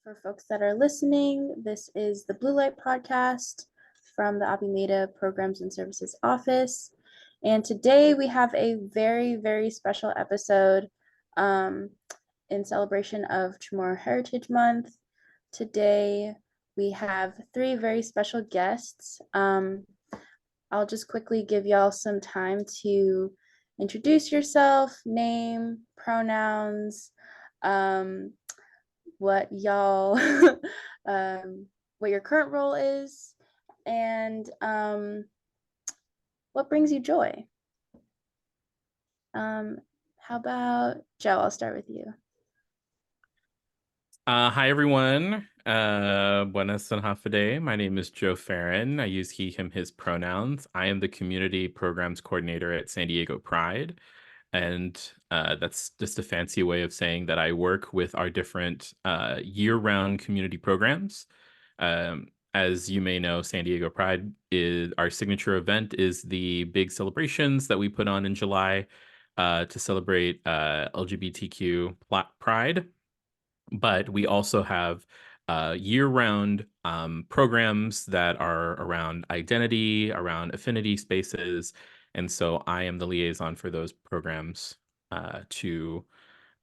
For folks that are listening, this is the Blue Light Podcast from the APIMEDA Programs and Services office. And today we have a very, very special episode in celebration of CHamoru Heritage Month. Today we have three very special guests. I'll just quickly give y'all some time to introduce yourself, name, pronouns, what y'all what your current role is, and what brings you joy. How about Joe? I'll start with you. Hi everyone. Buenas and half-a-day. My name is Joe Fejeran. I use he, him, his pronouns. I am the community programs coordinator at San Diego Pride. And that's just a fancy way of saying that I work with our different year-round community programs. As you may know, San Diego Pride is our signature event, is the big celebrations that we put on in July to celebrate LGBTQ Pride. But we also have year-round programs that are around identity, around affinity spaces. And so I am the liaison for those programs between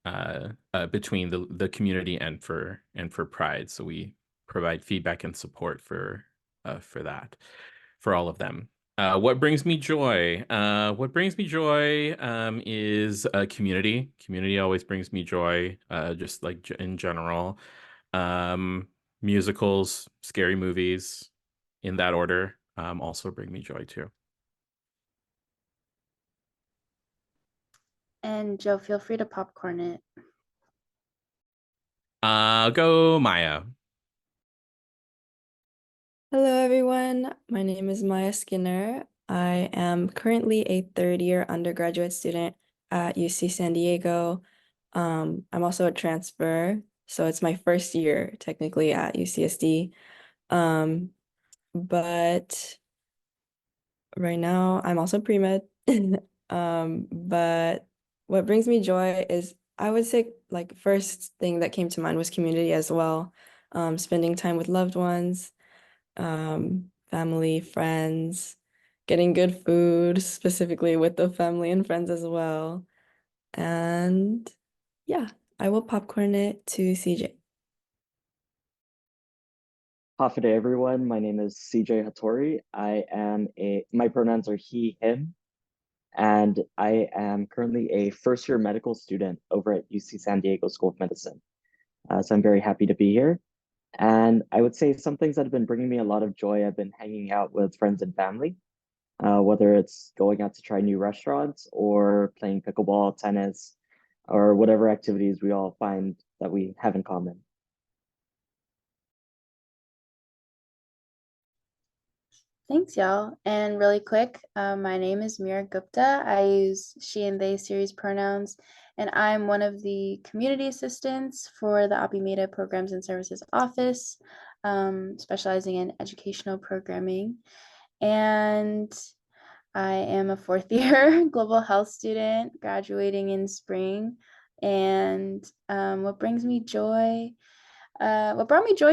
the community and for Pride. So we provide feedback and support for that, for all of them. What brings me joy? What brings me joy is community. Community always brings me joy, just like in general. Musicals, scary movies, in that order, also bring me joy too. And Joe, feel free to popcorn it. Go Maya. Hello, everyone. My name is Maya Skinner. I am currently a third-year undergraduate student at UC San Diego. I'm also a transfer, so it's my first year technically at UCSD. But right now I'm also pre-med. But what brings me joy is, I would say, like, first thing that came to mind was community as well. Spending time with loved ones, family, friends, getting good food, specifically with the family and friends as well. And yeah, I will popcorn it to CJ. Half a day, everyone. My name is CJ Hattori. My pronouns are he, him, and I am currently a first-year medical student over at UC San Diego School of Medicine. So I'm very happy to be here. And I would say some things that have been bringing me a lot of joy. I've been hanging out with friends and family, whether it's going out to try new restaurants or playing pickleball, tennis, or whatever activities we all find that we have in common. Thanks, y'all. And really quick, my name is Mira Gupta. I use she and they series pronouns, and I'm one of the community assistants for the APIMEDA Programs and Services office, specializing in educational programming. And I am a fourth year global health student graduating in spring. And what brought me joy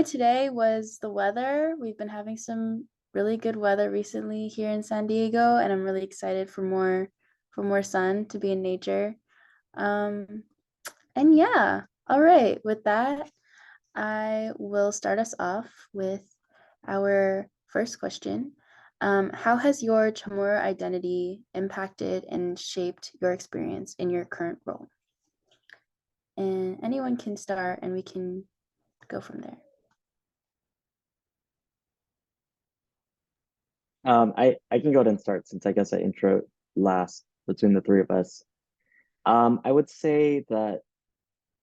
today was the weather. We've been having some really good weather recently here in San Diego, and I'm really excited for more sun, to be in nature. And yeah, all right, with that, I will start us off with our first question. How has your CHamoru identity impacted and shaped your experience in your current role? And anyone can start, and we can go from there. I can go ahead and start, since I guess I intro last between the three of us. I would say that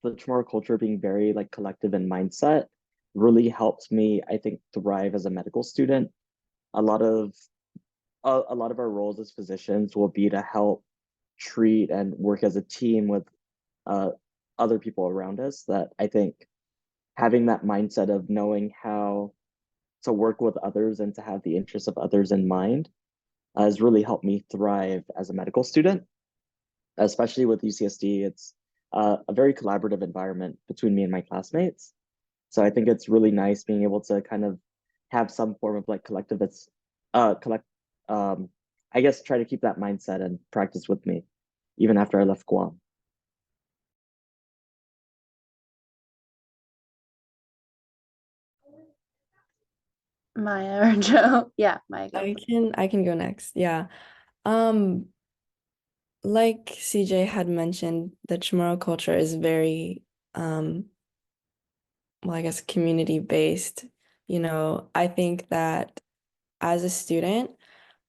the CHamoru culture being very like collective in mindset really helps me, I think, thrive as a medical student. A lot of our roles as physicians will be to help treat and work as a team with other people around us. That I think having that mindset of knowing how to work with others and to have the interests of others in mind has really helped me thrive as a medical student, especially with UCSD. It's a very collaborative environment between me and my classmates. So I think it's really nice being able to kind of have some form of like collectivist, collect, um, I guess try to keep that mindset and practice with me, even after I left Guam. Maya or Joe? Yeah, Maya, go. I can go next. Yeah. Um, like CJ had mentioned, the Chamorro culture is very well, I guess community based. You know, I think that as a student,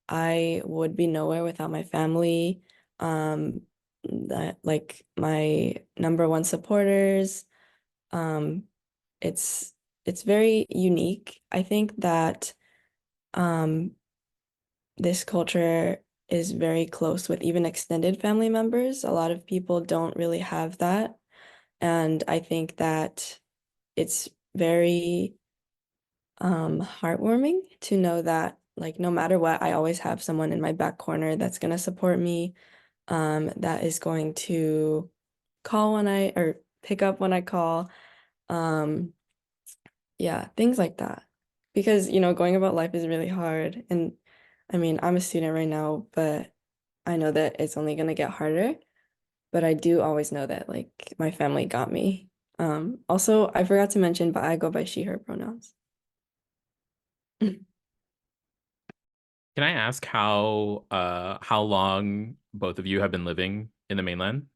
I would be nowhere without my family. That like my number one supporters. Um, it's it's very unique. I think that um this culture is very close with even extended family members. A lot of people don't really have that. And I think that it's very heartwarming to know that like no matter what, I always have someone in my back corner that's gonna support me, that is going to call when I or pick up when I call. Um, yeah, things like that. Because, you know, going about life is really hard. And I mean, I'm a student right now, but I know that it's only gonna get harder. But I do always know that like my family got me. Also, I forgot to mention, but I go by she, her pronouns. Can I ask how long both of you have been living in the mainland?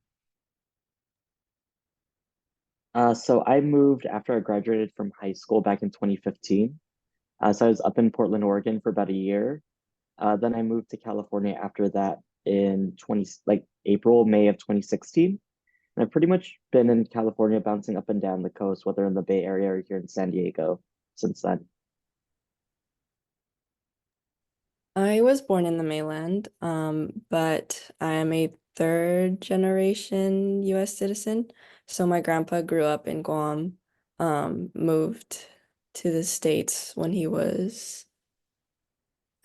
So I moved after I graduated from high school back in 2015. So I was up in Portland, Oregon for about a year. Then I moved to California after that in April, May of 2016. And I've pretty much been in California, bouncing up and down the coast, whether in the Bay Area or here in San Diego since then. I was born in the mainland, but I am a third generation US citizen. So my grandpa grew up in Guam, moved to the States when he was,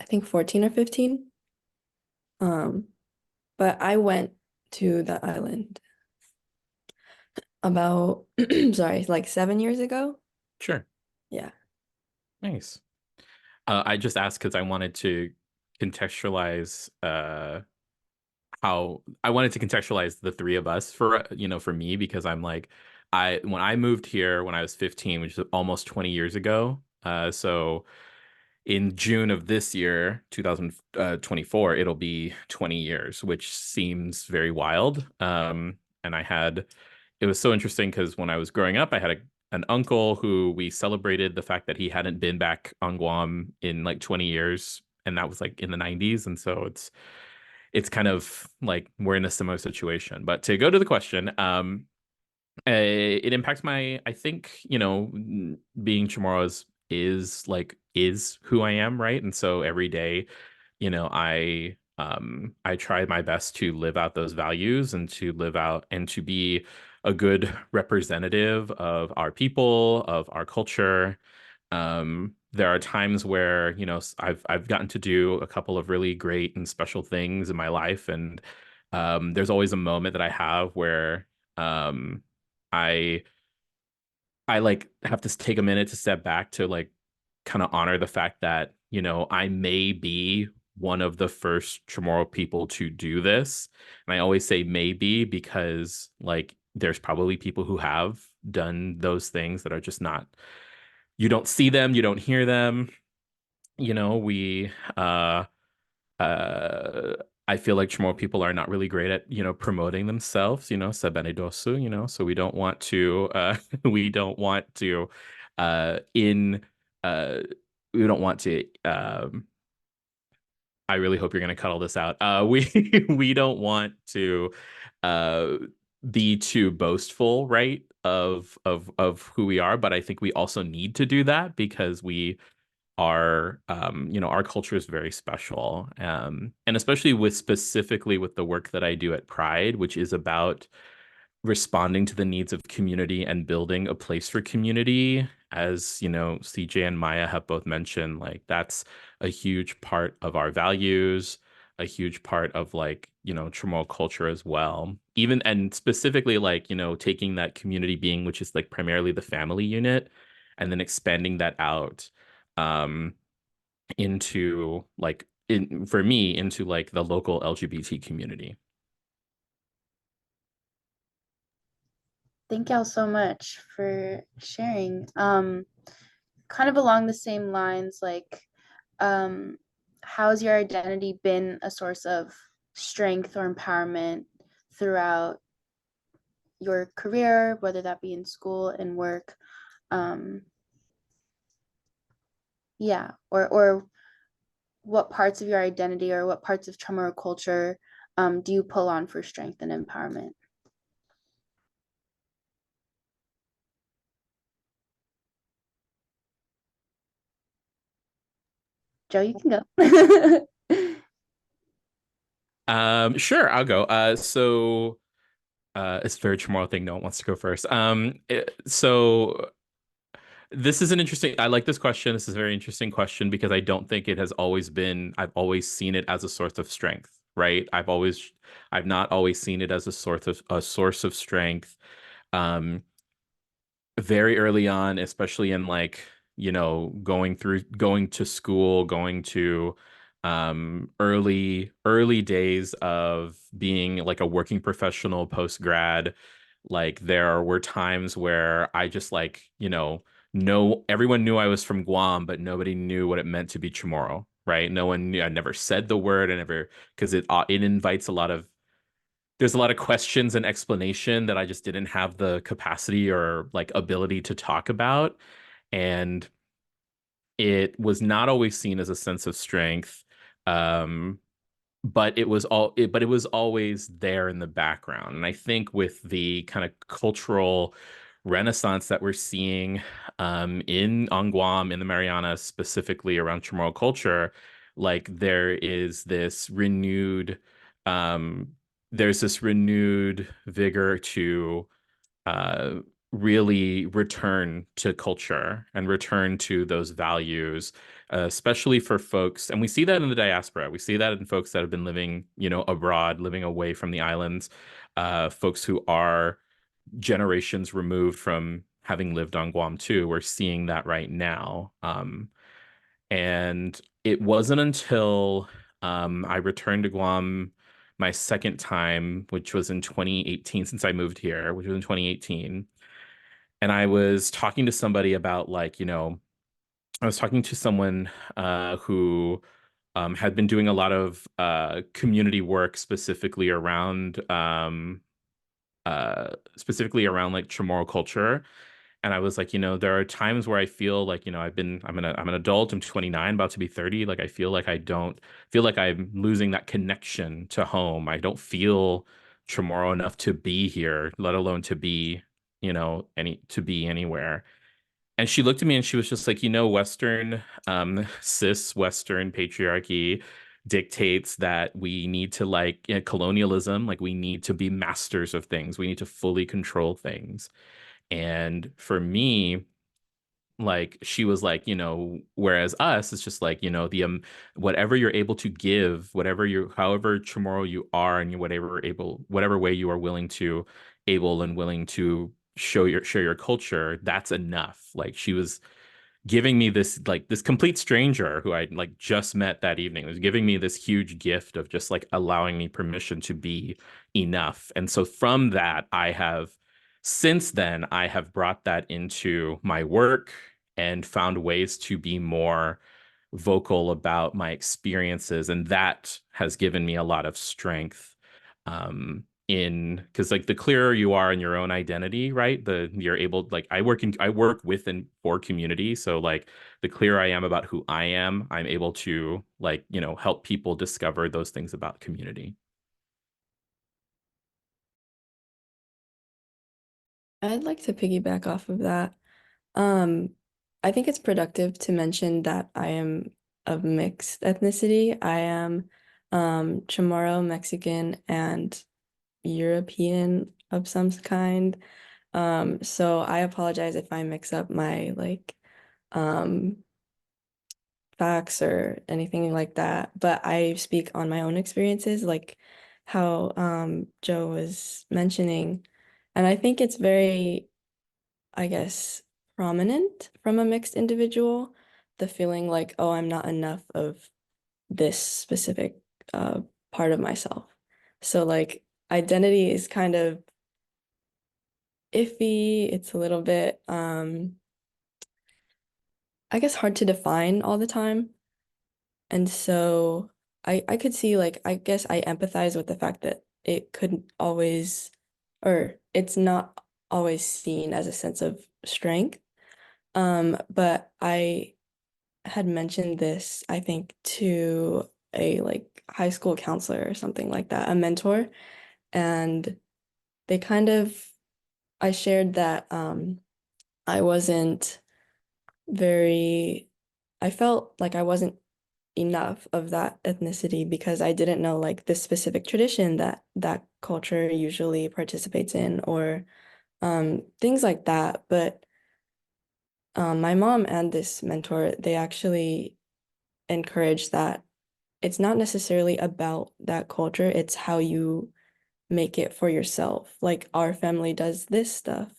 I think, 14 or 15. Um, but I went to the island about, sorry, like 7 years ago. Sure. Yeah. Nice. I just asked because I wanted to contextualize how I wanted to contextualize the three of us for for me because I'm like when I moved here when I was 15, which is almost 20 years ago. So in June of this year, 2024, it'll be 20 years, which seems very wild. And it was so interesting because when I was growing up, I had an uncle who we celebrated the fact that he hadn't been back on Guam in like 20 years. And that was like in the 90s. And so it's kind of like we're in a similar situation. But to go to the question, it impacts I think, being Chamorro is who I am, right? And so every day, I try my best to live out those values and to live out and to be a good representative of our people, of our culture. There are times where, I've gotten to do a couple of really great and special things in my life, and there's always a moment that I have where um, I I like have to take a minute to step back to like kind of honor the fact that, I may be one of the first Chamorro people to do this. And I always say maybe because like there's probably people who have done those things that are just not, you don't see them, you don't hear them. We uh I feel like Chamorro people are not really great at, promoting themselves, sabenidosu, so we don't want to we don't want to in we don't want to I really hope you're going to cut all this out. We don't want to uh be too boastful, right? Of who we are, but I think we also need to do that because our culture is very special, and especially specifically with the work that I do at Pride, which is about responding to the needs of community and building a place for community. As CJ and Maya have both mentioned, like that's a huge part of our values, a huge part of like Chamorro culture as well. Even and specifically like taking that community being, which is like primarily the family unit, and then expanding that out into like for me into like the local LGBT community. Thank y'all so much for sharing. Kind of along the same lines, like, how's your identity been a source of strength or empowerment throughout your career, whether that be in school and work? Um, yeah, or what parts of your identity or what parts of Chamorro culture do you pull on for strength and empowerment? Joe, you can go. Sure, I'll go. It's a very Chamorro thing. No one wants to go first. So this is an interesting, I like this question. This is a very interesting question because I don't think it has always been, I've always seen it as a source of strength, right? I've not always seen it as a source of strength. Um, Very early on, especially in like, going to school, going to early days of being like a working professional post grad, like there were times where I just like, no, everyone knew I was from Guam, but nobody knew what it meant to be Chamorro, right? No one knew. I never said the word. I never, because it invites a lot of, there's a lot of questions and explanation that I just didn't have the capacity or like ability to talk about. And it was not always seen as a sense of strength. Um, but it was always there in the background. And I think with the kind of cultural renaissance that we're seeing in on Guam, in the Marianas, specifically around Chamorro culture, like um, there's this renewed vigor to uh, really return to culture and return to those values, especially for folks. And we see that in the diaspora. We see that in folks that have been living, abroad, living away from the islands, folks who are generations removed from having lived on Guam too. We're seeing that right now. And it wasn't until I returned to Guam my second time, which was in 2018, since I moved here, which was in 2018. And I was talking to somebody about like, I was talking to someone who had been doing a lot of community work specifically around like Chamorro culture. And I was like, there are times where I feel like, I'm an adult, I'm 29, about to be 30. Like, I feel like I don't feel like I'm losing that connection to home. I don't feel Chamorro enough to be here, let alone to be, to be anywhere. And she looked at me and she was just like, cis Western patriarchy dictates that we need to like, colonialism, like we need to be masters of things. We need to fully control things. And for me, like she was like, whereas us, it's just like, whatever you're able to give, however Chamorro you are, and whatever way you are able and willing to share your culture, that's enough. Like she was giving me this complete stranger who I like just met that evening was giving me this huge gift of just like allowing me permission to be enough. And so from that, since then I have brought that into my work and found ways to be more vocal about my experiences, and that has given me a lot of strength in because like the clearer you are in your own identity, right, the you're able, like I work with and for community, so like the clearer I am about who I am, I'm able to like help people discover those things about community. I'd like to piggyback off of that. Um, I think it's productive to mention that I am of mixed ethnicity. I am Chamorro, Mexican, and European of some kind. So I apologize if I mix up my like um facts or anything like that, but I speak on my own experiences, like how Joe was mentioning. And I think it's very, I guess, prominent from a mixed individual, the feeling like, oh, I'm not enough of this specific part of myself. So like identity is kind of iffy. It's a little bit I guess hard to define all the time. And so I could see like I guess I empathize with the fact that it couldn't always or it's not always seen as a sense of strength. But I had mentioned this, I think, to a like high school counselor or something like that, a mentor, and they kind of I shared that I wasn't very I felt like I wasn't enough of that ethnicity because I didn't know like the specific tradition that that culture usually participates in or things like that. But my mom and this mentor, they actually encourage that it's not necessarily about that culture, it's how you make it for yourself. Like our family does this stuff,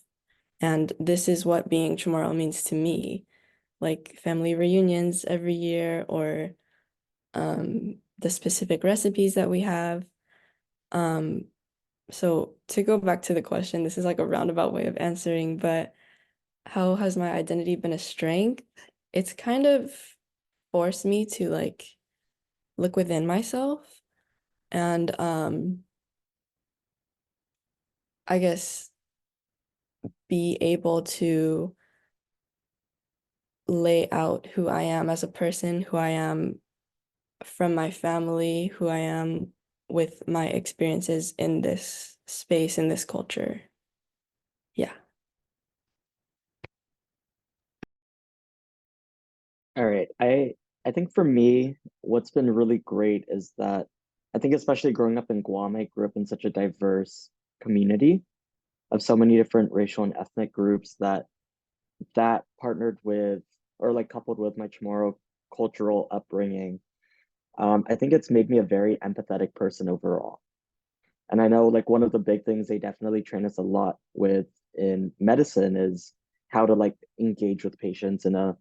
and this is what being Chamorro means to me. Like family reunions every year or the specific recipes that we have. Um, so to go back to the question, this is like a roundabout way of answering, but how has my identity been a strength? It's kind of forced me to like look within myself and I guess be able to lay out who I am as a person, who I am from my family, who I am with my experiences in this space, in this culture. Yeah. All right. I think for me, what's been really great is that I think especially growing up in Guam, I grew up in such a diverse community of so many different racial and ethnic groups that partnered with or like coupled with my Chamorro cultural upbringing. I think it's made me a very empathetic person overall. And I know like one of the big things they definitely train us a lot with in medicine is how to like engage with patients in a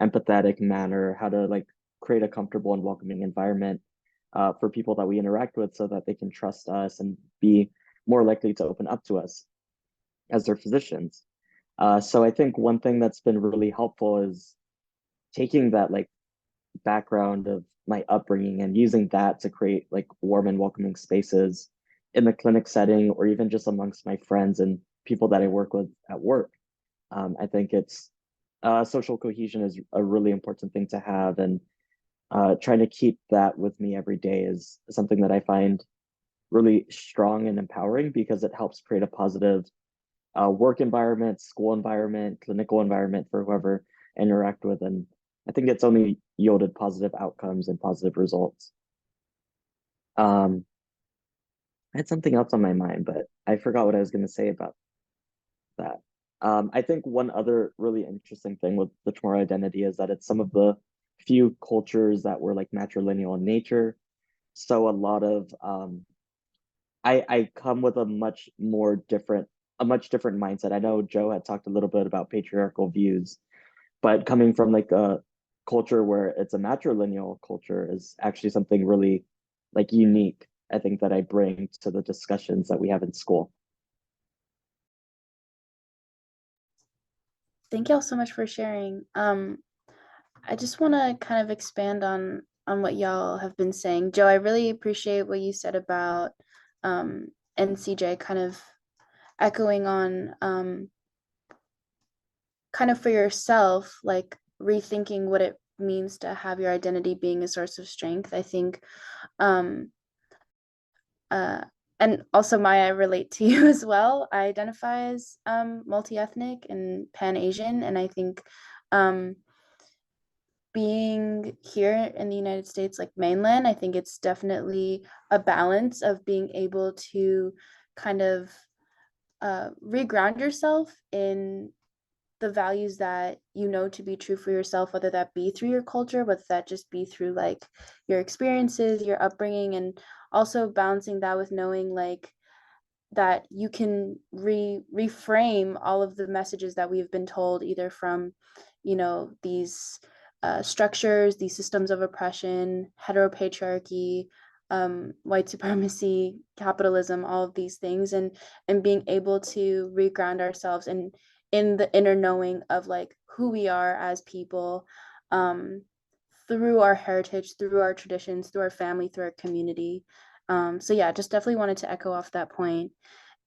empathetic manner, how to like create a comfortable and welcoming environment for people that we interact with so that they can trust us and be more likely to open up to us as their physicians. So I think one thing that's been really helpful is taking that like background of my upbringing and using that to create like warm and welcoming spaces in the clinic setting or even just amongst my friends and people that I work with at work. I think it's social cohesion is a really important thing to have, and trying to keep that with me every day is something that I find really strong and empowering because it helps create a positive work environment, school environment, clinical environment for whoever I interact with. And I think it's only yielded positive outcomes and positive results. Um, I had something else on my mind, but I forgot what I was going to say about that. I think one other really interesting thing with the Chamorro identity is that it's some of the few cultures that were like matrilineal in nature. So a lot of I come with a much different mindset. I know Joe had talked a little bit about patriarchal views, but coming from like a culture where it's a matrilineal culture is actually something really like unique, I think, that I bring to the discussions that we have in school. Thank y'all so much for sharing. I just want to kind of expand on what y'all have been saying. Joe, I really appreciate what you said about NCJ kind of echoing on kind of for yourself, like rethinking what it means to have your identity being a source of strength. I think um uh and also Maya, I relate to you as well. I identify as multi-ethnic and Pan-Asian, and I think being here in the United States, like mainland, I think it's definitely a balance of being able to kind of reground yourself in the values that you know to be true for yourself, whether that be through your culture, whether that just be through like your experiences, your upbringing, and also balancing that with knowing like that you can reframe all of the messages that we've been told, either from, these structures, these systems of oppression, heteropatriarchy, white supremacy, capitalism, all of these things, and being able to reground ourselves in the inner knowing of like who we are as people, through our heritage, through our traditions, through our family, through our community. So yeah, just definitely wanted to echo off that point.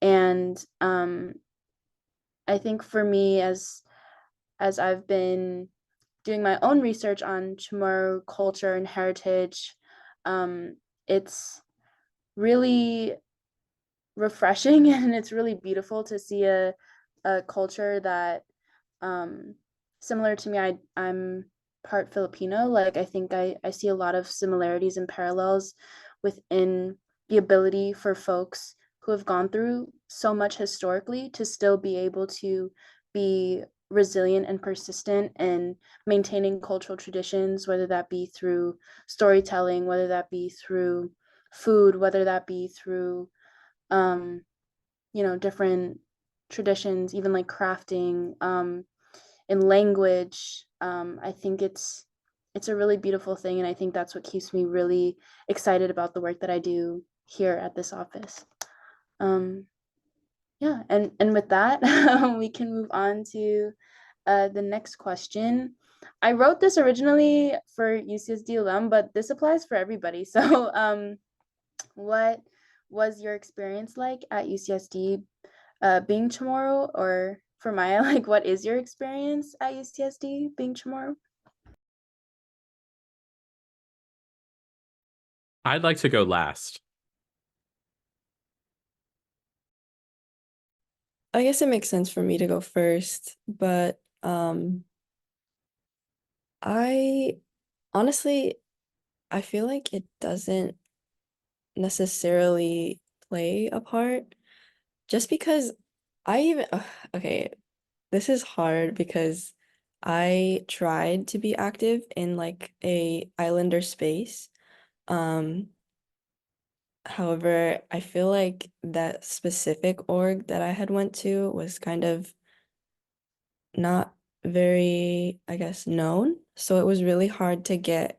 And I think for me, as I've been doing my own research on Chamorro culture and heritage, it's really refreshing and it's really beautiful to see a culture that, similar to me, I'm part Filipino. Like I think I see a lot of similarities and parallels within the ability for folks who have gone through so much historically to still be able to be resilient and persistent and maintaining cultural traditions, whether that be through storytelling, whether that be through food, whether that be through um, different traditions, even like crafting, in language. I think it's a really beautiful thing, and I think that's what keeps me really excited about the work that I do here at this office. Yeah, and with that, we can move on to the next question. I wrote this originally for UCSD alum, but this applies for everybody. So, what was your experience like at UCSD, being Chamorro? Or for Maya, like, what is your experience at UCSD being Chamorro? I'd like to go last. I guess it makes sense for me to go first, but I honestly I feel like it doesn't necessarily play a part just because I even okay, this is hard because I tried to be active in like a islander space. Um, However, I feel like that specific org that I had went to was kind of not very, I guess, known. So it was really hard to get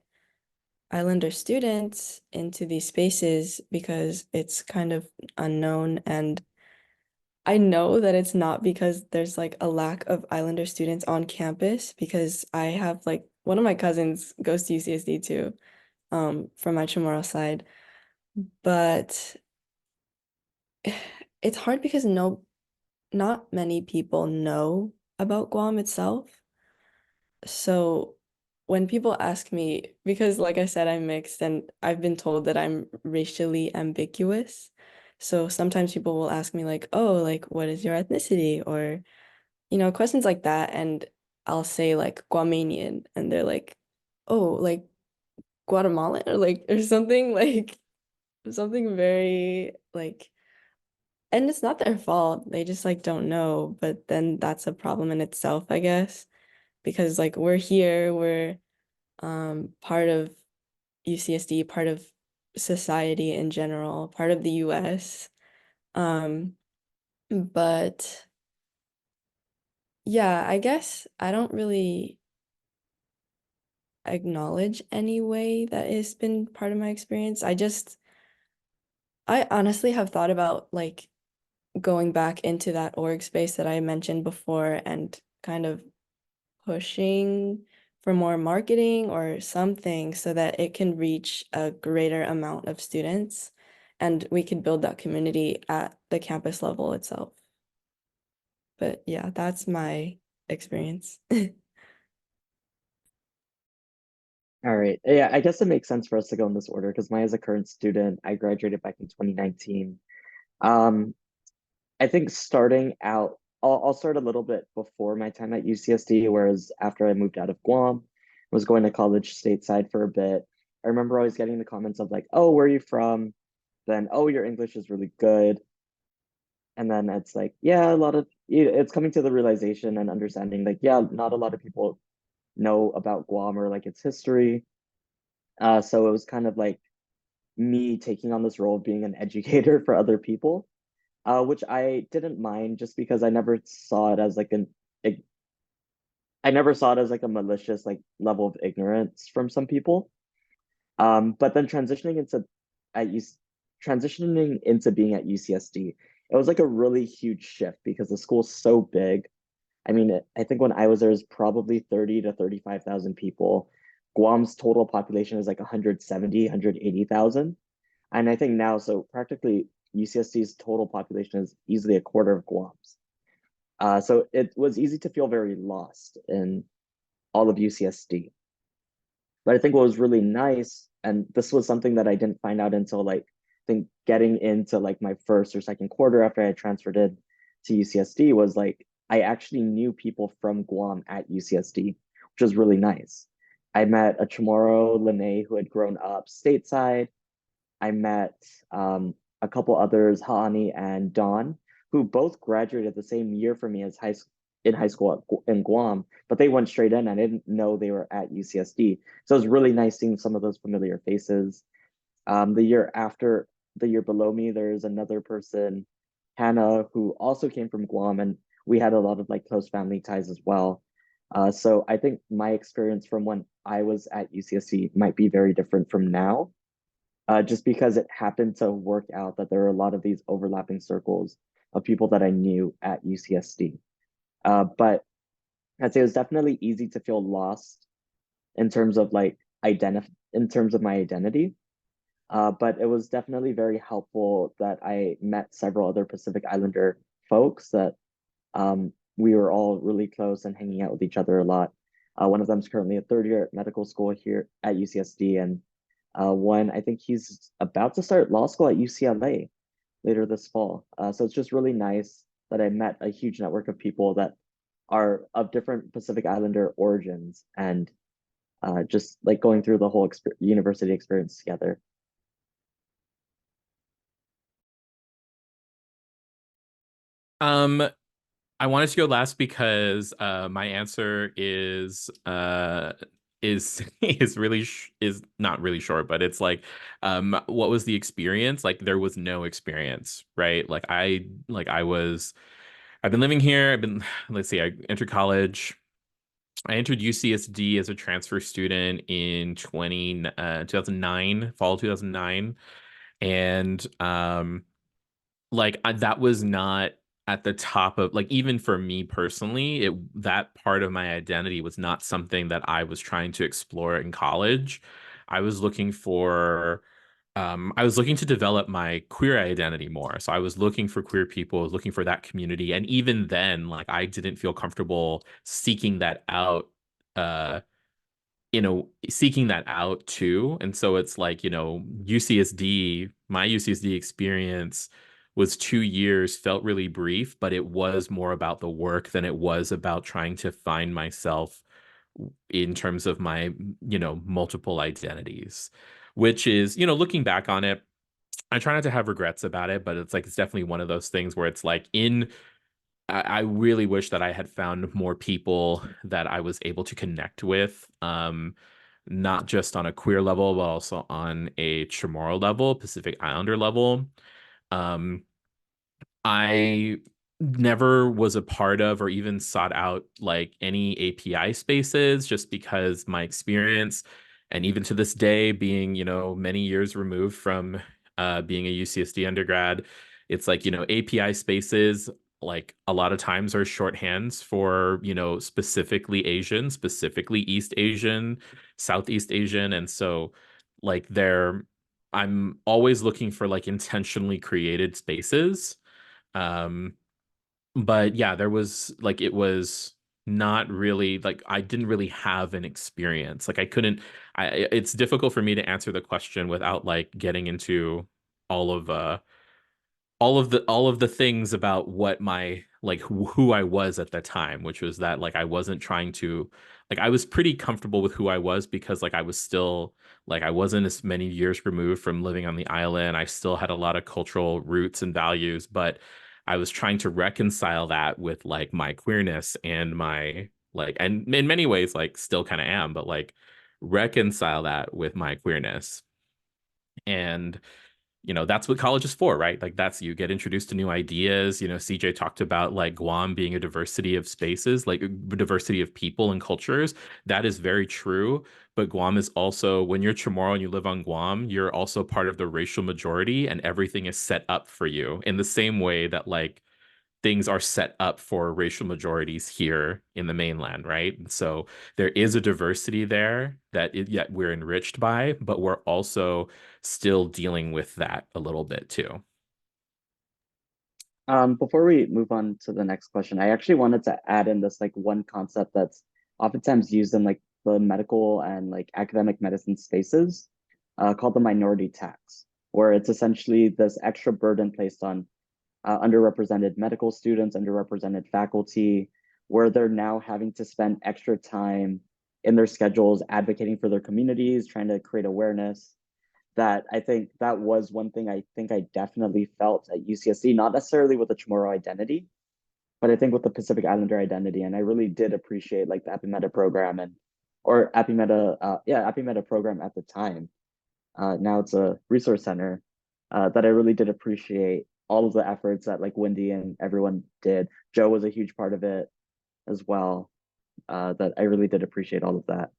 Islander students into these spaces because it's kind of unknown. And I know that it's not because there's like a lack of Islander students on campus, because I have like one of my cousins goes to UCSD too, from my Chamorro side. But it's hard because not many people know about Guam itself. So when people ask me, because like I said, I'm mixed and I've been told that I'm racially ambiguous. So sometimes people will ask me like, oh, like what is your ethnicity? Or, questions like that. And I'll say like Guamanian and they're like, oh, like Guatemalan or like or something like something very like, and it's not their fault. They just like don't know, but then that's a problem in itself, I guess, because like we're here, we're part of UCSD, part of society in general, part of the US. Um, but yeah, I guess I don't really acknowledge any way that has been part of my experience. I honestly have thought about like going back into that org space that I mentioned before and kind of pushing for more marketing or something so that it can reach a greater amount of students and we could build that community at the campus level itself. But yeah, that's my experience. All right. Yeah, I guess it makes sense for us to go in this order because Maya's a current student. I graduated back in 2019. Um, I think starting out, I'll start a little bit before my time at UCSD, whereas after I moved out of Guam, was going to college stateside for a bit. I remember always getting the comments of like, oh, where are you from? Then, oh, your English is really good. And then it's like, yeah, it's coming to the realization and understanding like, yeah, not a lot of people know about Guam or like its history. So it was kind of like me taking on this role of being an educator for other people. which I didn't mind just because I never saw it as like I never saw it as like a malicious like level of ignorance from some people. But then at U transitioning into being at UCSD, it was like a really huge shift because the school's so big. I mean, I think when I was there was probably 30 to 35,000 people. Guam's total population is like 170, 180,000. And I think now, so practically UCSD's total population is easily a quarter of Guam's. So it was easy to feel very lost in all of UCSD. But I think what was really nice, and this was something that I didn't find out until like I think getting into like my first or second quarter after I transferred in to UCSD, was like I actually knew people from Guam at UCSD, which was really nice. I met a Chamorro Lene who had grown up stateside. I met a couple others, Haani and Don, who both graduated the same year for me as in high school in Guam, but they went straight in. I didn't know they were at UCSD. So it was really nice seeing some of those familiar faces. The year after, the year below me, there's another person, Hannah, who also came from Guam, and we had a lot of like close family ties as well. So I think my experience from when I was at UCSD might be very different from now, just because it happened to work out that there are a lot of these overlapping circles of people that I knew at UCSD. But I'd say it was definitely easy to feel lost in terms of like in terms of my identity. But it was definitely very helpful that I met several other Pacific Islander folks that we were all really close and hanging out with each other a lot. One of them is currently a third year at medical school here at UCSD, and one, I think he's about to start law school at UCLA later this fall. So it's just really nice that I met a huge network of people that are of different Pacific Islander origins, and just like going through the whole university experience together. I wanted to go last because my answer is is not really short, but it's like what was the experience? Like there was no experience, right? I've been living here. Let's see, I entered college. I entered UCSD as a transfer student in 2009, fall 2009. And that was not at the top of, like, even for me personally, that part of my identity was not something that I was trying to explore in college. I was looking for I was looking to develop my queer identity more. So I was looking for queer people, looking for that community. And even then, like I didn't feel comfortable seeking that out, uh, seeking that out too. And so it's like, my UCSD experience was 2 years, felt really brief, but it was more about the work than it was about trying to find myself in terms of my, multiple identities, which is, looking back on it, I try not to have regrets about it, but it's definitely one of those things where it's like I really wish that I had found more people that I was able to connect with, not just on a queer level, but also on a Chamorro level, Pacific Islander level. I never was a part of or even sought out like any API spaces, just because my experience, and even to this day, being, many years removed from being a UCSD undergrad, it's like, API spaces, like a lot of times are shorthands for, specifically Asian, specifically East Asian, Southeast Asian. And so like I'm always looking for like intentionally created spaces. um but yeah, it was not really like, I didn't really have an experience. Like I couldn't, it's difficult for me to answer the question without like getting into all of all of the things about what my, like who I was at the time, which was that like I wasn't trying to, like I was pretty comfortable with who I was, because like I was still, like I wasn't as many years removed from living on the island. I still had a lot of cultural roots and values, but I was trying to reconcile that with like my queerness and my, like, and in many ways like still kind of am, but like reconcile that with my queerness. And that's what college is for, right? Like that's you get introduced to new ideas. CJ talked about like Guam being a diversity of spaces, like a diversity of people and cultures. That is very true. But Guam is also, when you're Chamorro and you live on Guam, you're also part of the racial majority, and everything is set up for you in the same way that like things are set up for racial majorities here in the mainland, right? And so there is a diversity there that yet we're enriched by, but we're also still dealing with that a little bit too. Before we move on to the next question, I actually wanted to add in this like one concept that's oftentimes used in like the medical and like academic medicine spaces, called the minority tax, where it's essentially this extra burden placed on underrepresented medical students, underrepresented faculty, where they're now having to spend extra time in their schedules advocating for their communities, trying to create awareness. That I think that was one thing I think I definitely felt at UCSC, not necessarily with the Chamorro identity, but I think with the Pacific Islander identity. And I really did appreciate like the APIMEDA program or APIMEDA program at the time. Now it's a resource center, that I really did appreciate all of the efforts that like Wendy and everyone did. Joe was a huge part of it as well. That I really did appreciate all of that.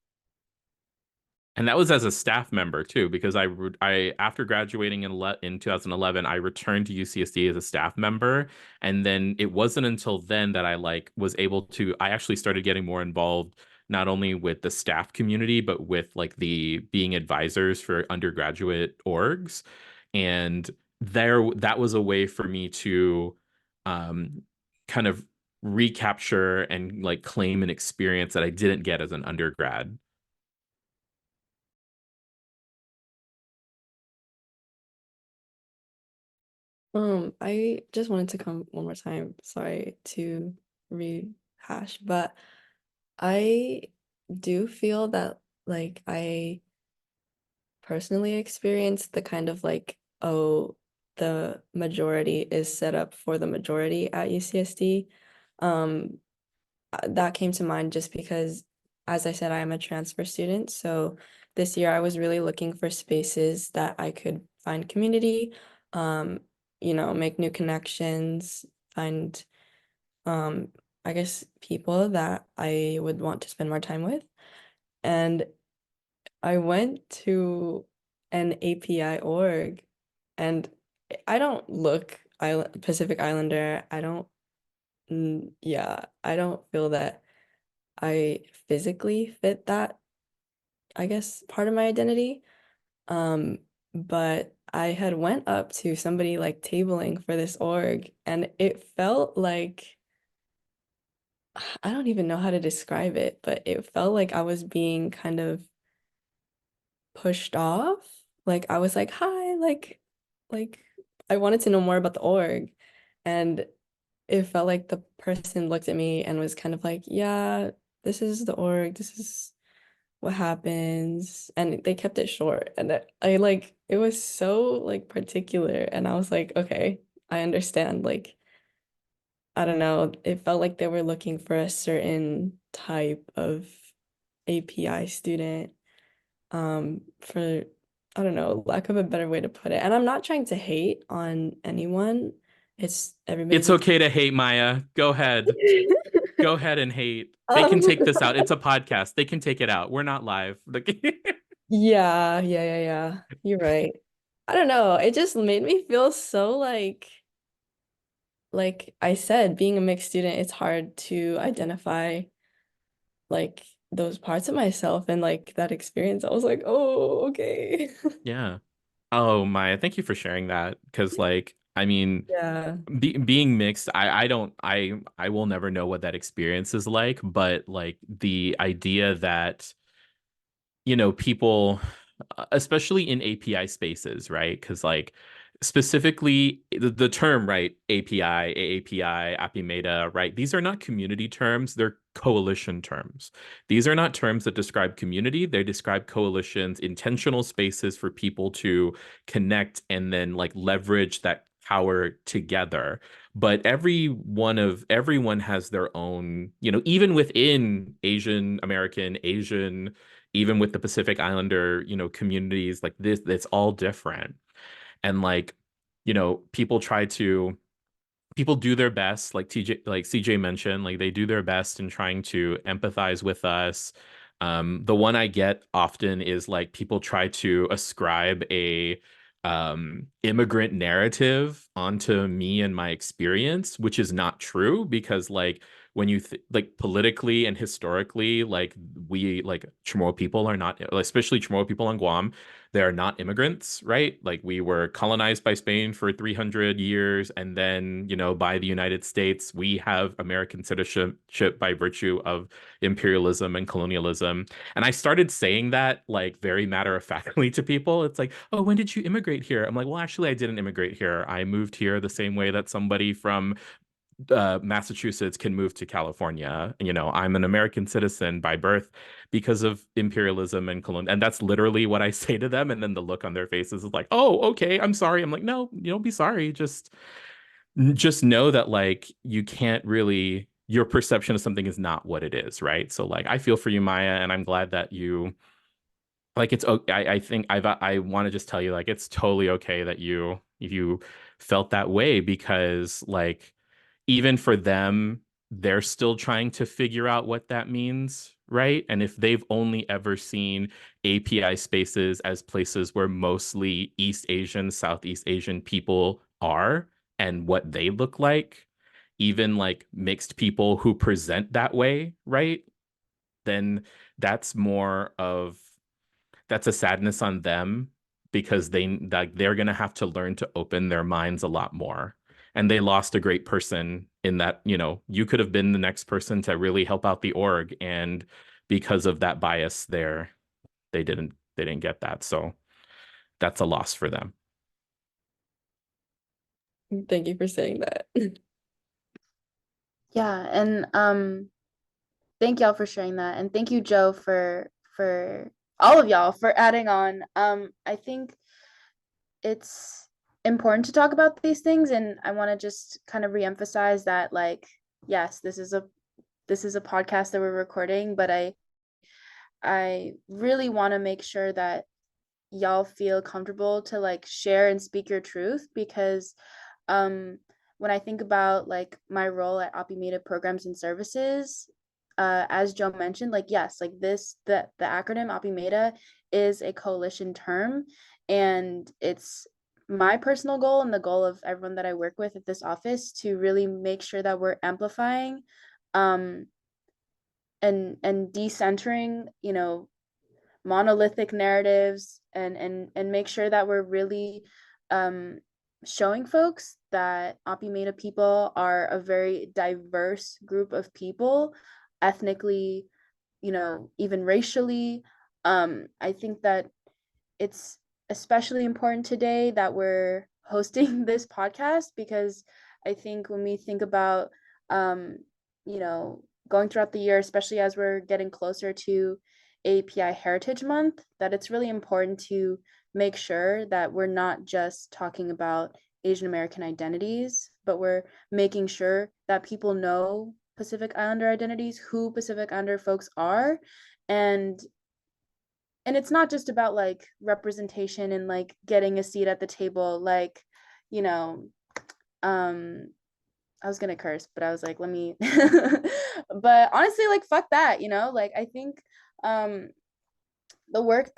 And that was as a staff member too, because I after graduating in 2011, I returned to UCSD as a staff member, and then it wasn't until then that I like was able to. I actually started getting more involved not only with the staff community, but with like the being advisors for undergraduate orgs, and that was a way for me to kind of recapture and like claim an experience that I didn't get as an undergrad. I just wanted to come one more time. Sorry to rehash, but I do feel that like I personally experienced the kind of like, oh, the majority is set up for the majority at UCSD. Um, that came to mind just because, as I said, I am a transfer student. So this year I was really looking for spaces that I could find community, um, make new connections, find, um, I guess, people that I would want to spend more time with. And I went to an API org, and I don't look Pacific Islander. I don't, yeah, I don't feel that I physically fit that, I guess, part of my identity. Um, but I had went up to somebody like tabling for this org, and it felt like I don't even know how to describe it, but it felt like I was being kind of pushed off. Like I was like, hi, like I wanted to know more about the org. And it felt like the person looked at me and was kind of like, yeah, this is the org, this is what happens. And they kept it short. And I like it was so like particular. And I was like, okay, I understand. Like, I don't know, it felt like they were looking for a certain type of API student, for I don't know, lack of a better way to put it. And I'm not trying to hate on anyone. It's It's everybody's okay to hate, Maya. Go ahead. Go ahead and hate. They can um, take this out. It's a podcast. They can take it out. We're not live. yeah. You're right. I don't know. It just made me feel so like I said, being a mixed student, it's hard to identify like those parts of myself and like that experience. I was like, oh, okay. Yeah. Oh, Maya, thank you for sharing that. Because, like, I mean, Yeah. being mixed, I don't, I will never know what that experience is like. But like the idea that people, especially in API spaces, right? Because like specifically the term, right? API, AAPI, APIMEDA, right? These are not community terms, they're coalition terms. These are not terms that describe community, they describe coalitions, intentional spaces for people to connect and then like leverage that power together. But everyone has their own, even within Asian American, Asian, even with the Pacific Islander, communities like this, it's all different. And like, you know, people do their best, like CJ mentioned, like they do their best in trying to empathize with us. The one I get often is like people try to ascribe a immigrant narrative onto me and my experience, which is not true because like when you like politically and historically, like we like Chamorro people are not, especially Chamorro people on Guam, they are not immigrants, right? Like we were colonized by Spain for 300 years, and then, you know, by the United States, we have American citizenship by virtue of imperialism and colonialism. And I started saying that like very matter of factly to people. It's like, oh, when did you immigrate here? I'm like, well, actually, I didn't immigrate here. I moved here the same way that somebody from Massachusetts can move to California. You know, I'm an American citizen by birth because of imperialism and colonial. And that's literally what I say to them. And then the look on their faces is like, oh, okay, I'm sorry. I'm like, no, you don't be sorry. Just know that like you can't really, your perception of something is not what it is, right? So like I feel for you, Maya, and I'm glad that you like it's okay. I think I want to just tell you like it's totally okay that you felt that way because like even for them, they're still trying to figure out what that means, right? And if they've only ever seen API spaces as places where mostly East Asian, Southeast Asian people are and what they look like, even like mixed people who present that way, right? Then that's more of that's a sadness on them because they're going to have to learn to open their minds a lot more. And they lost a great person in that, you know, you could have been the next person to really help out the org, and because of that bias there, they didn't get that. So that's a loss for them. Thank you for saying that. Yeah, and thank y'all for sharing that, and thank you, Joe, for all of y'all for adding on. I think it's important to talk about these things, and I want to just kind of reemphasize that, like, yes, this is a podcast that we're recording, but I really want to make sure that y'all feel comfortable to like share and speak your truth because when I think about like my role at APIMEDA Programs and Services, as Joe mentioned, like yes, like the acronym APIMEDA is a coalition term, and it's my personal goal and the goal of everyone that I work with at this office to really make sure that we're amplifying um and decentering, you know, monolithic narratives and make sure that we're really showing folks that APIMEDA people are a very diverse group of people, ethnically, you know, even racially. I think that it's especially important today that we're hosting this podcast because I think when we think about, you know, going throughout the year, especially as we're getting closer to API Heritage Month, that it's really important to make sure that we're not just talking about Asian American identities, but we're making sure that people know Pacific Islander identities, who Pacific Islander folks are, and it's not just about like representation and like getting a seat at the table, like, you know, um I was gonna curse, but I was like, let me but honestly, like fuck that, you know, like I think um the work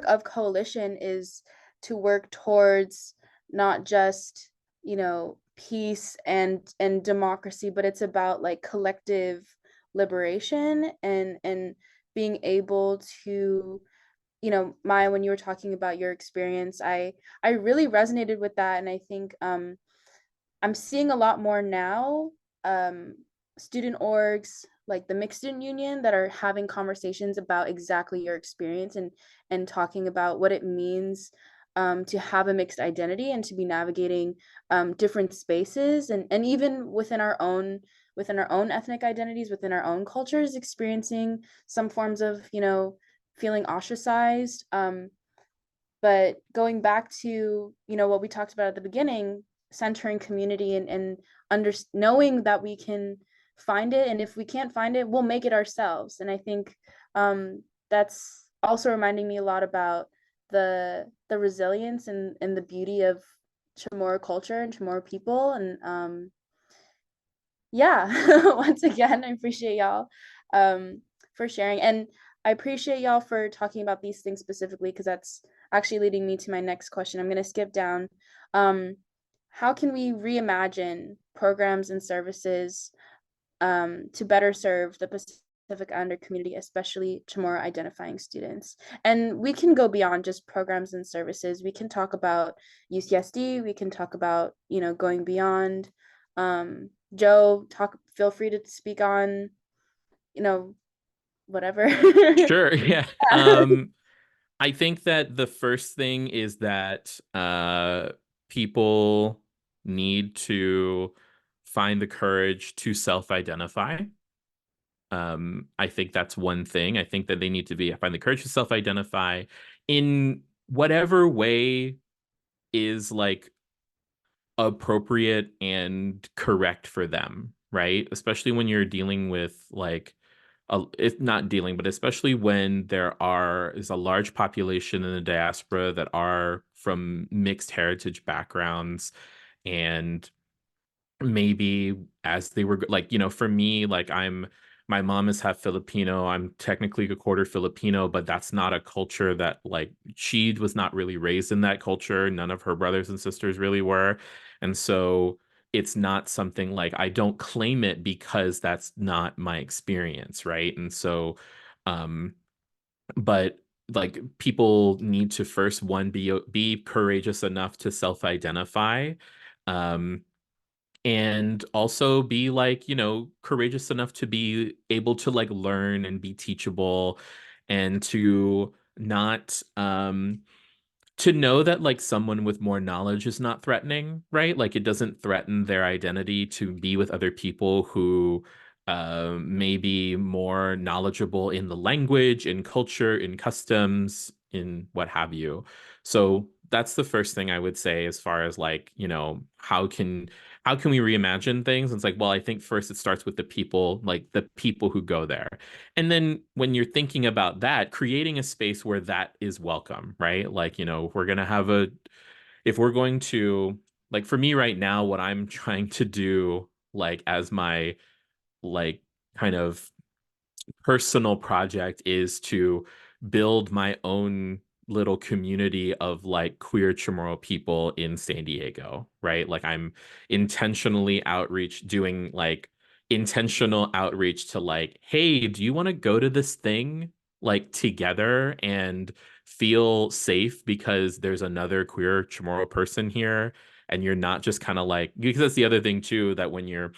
of coalition is to work towards not just, you know, peace and democracy, but it's about like collective liberation and being able to, you know, Maya, when you were talking about your experience, I really resonated with that, and I think I'm seeing a lot more now, um, student orgs like the Mixed Student Union that are having conversations about exactly your experience and talking about what it means to have a mixed identity and to be navigating different spaces and even within our own ethnic identities, within our own cultures, experiencing some forms of, you know, feeling ostracized. But going back to, you know, what we talked about at the beginning, centering community and knowing that we can find it, and if we can't find it, we'll make it ourselves. And I think that's also reminding me a lot about the resilience and the beauty of Chamorro culture and Chamorro people. And yeah, once again, I appreciate y'all for sharing. And I appreciate y'all for talking about these things specifically, because that's actually leading me to my next question. I'm going to skip down. How can we reimagine programs and services to better serve the Pacific Islander community, especially Chamorro identifying students? And we can go beyond just programs and services. We can talk about UCSD. We can talk about, going beyond. Joe, feel free to speak on, whatever. Sure. Yeah. Yeah. I think that the first thing is that people need to find the courage to self-identify. I think that's one thing. I think that they need to find the courage to self-identify in whatever way is like appropriate and correct for them, right? Especially when you're dealing with like if not dealing, but especially when is a large population in the diaspora that are from mixed heritage backgrounds, and maybe as they were like, for me, like my mom is half Filipino. I'm technically a quarter Filipino, but that's not a culture that like she was not really raised in that culture. None of her brothers and sisters really were. And so it's not something like I don't claim it because that's not my experience, right? And so but like people need to first be courageous enough to self-identify, um and also be like, courageous enough to be able to like learn and be teachable, and to not to know that like someone with more knowledge is not threatening, right? Like it doesn't threaten their identity to be with other people who may be more knowledgeable in the language, in culture, in customs, in what have you. So that's the first thing I would say as far as like, how can we reimagine things? It's like, well, I think first it starts with the people, like the people who go there. And then when you're thinking about that, creating a space where that is welcome, right? Like, if we're going to, like for me right now, what I'm trying to do, like as my, like kind of personal project is to build my own little community of like queer Chamorro people in San Diego, right? Like I'm doing like intentional outreach to like, hey, do you want to go to this thing like together and feel safe because there's another queer Chamorro person here? And you're not just kind of like, because that's the other thing too, that when you're